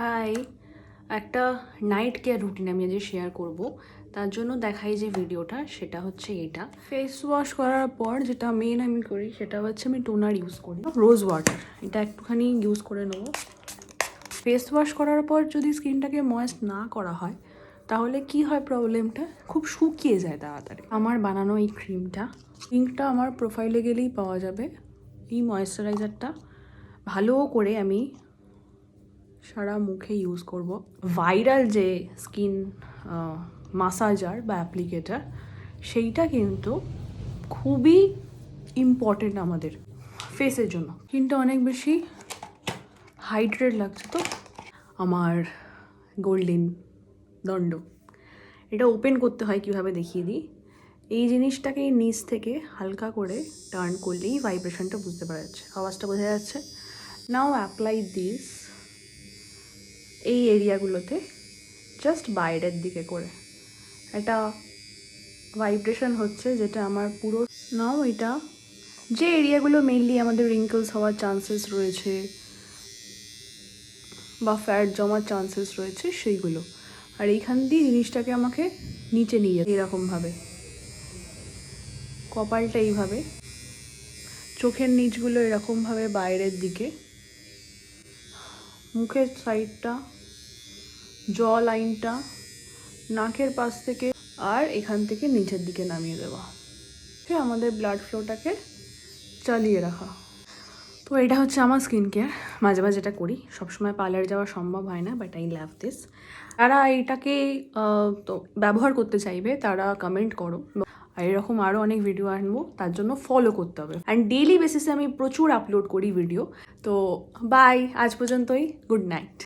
High, একটা night care routine আমি আজ শেয়ার করব। তার জন্য দেখাই যে ভিডিওটা সেটা হচ্ছে এটা। ফেস ওয়াশ করার পর যেটা মেন আমি করি সেটা হচ্ছে আমি টোনার ইউজ করি, রোজ ওয়াটার। এটা একটুখানি ইউজ করে নেবো। ফেস ওয়াশ করার পর যদি স্কিনটাকে ময়েস্ট না করা হয় তাহলে কি হয়, প্রবলেমটা খুব শুকিয়ে যায় তাড়াতাড়ি। আমার বানানো এই ক্রিমটা আমার প্রোফাইলে গেলেই পাওয়া যাবে। এই ময়েশ্চারাইজারটা ভালো করে আমি সারা মুখে ইউজ করব। ভাইরাল যে স্কিন মাসাজার বা অ্যাপ্লিকেটার, সেইটা কিন্তু খুবই ইম্পর্টেন্ট আমাদের ফেসের জন্য। স্কিনটা অনেক বেশি হাইড্রেট লাগছে, তো আমার গোল্ডেন দণ্ড এটা ওপেন করতে হয় কীভাবে দেখিয়ে দিই। এই জিনিসটাকে নিচ থেকে হালকা করে টার্ন করলেই ভাইব্রেশনটা বুঝতে পারা যাচ্ছে, আওয়াজটা বোঝা যাচ্ছে। নাও অ্যাপ্লাই দিস এই এরিয়াগুলোতে, জাস্ট বাইরের দিকে করে একটা ভাইব্রেশন হচ্ছে, যেটা আমার পুরো নাও এটা যে এরিয়াগুলো মেইনলি আমাদের রিঙ্কলস হওয়ার চান্সেস রয়েছে বা ফ্যাট জমার চান্সেস রয়েছে সেইগুলো। আর এইখান দিয়ে জিনিসটাকে আমাকে নিচে নিয়ে এরকমভাবে, কপালটা এইভাবে, চোখের নিচগুলো এরকমভাবে বাইরের দিকে, মুখের সাইডটা, জ লাইনটা, নাকের পাশ থেকে, আর এখান থেকে নিচের দিকে নামিয়ে দেওয়া, আমাদের ব্লাড ফ্লোটাকে চালিয়ে রাখা। তো এটা হচ্ছে আমার স্কিন কেয়ার। মাঝে মাঝে এটা করি, সবসময় পার্লার যাওয়া সম্ভব হয় না, বাট আই লাভ দিস। যারা এটাকে তো ব্যবহার করতে চাইবে তারা কমেন্ট করো। আর এরকম আরও অনেক ভিডিও আনবো, তার জন্য ফলো করতে হবে। অ্যান্ড ডেইলি বেসিসে আমি প্রচুর আপলোড করি ভিডিও। তো বাই, আজ পর্যন্তই, গুড নাইট।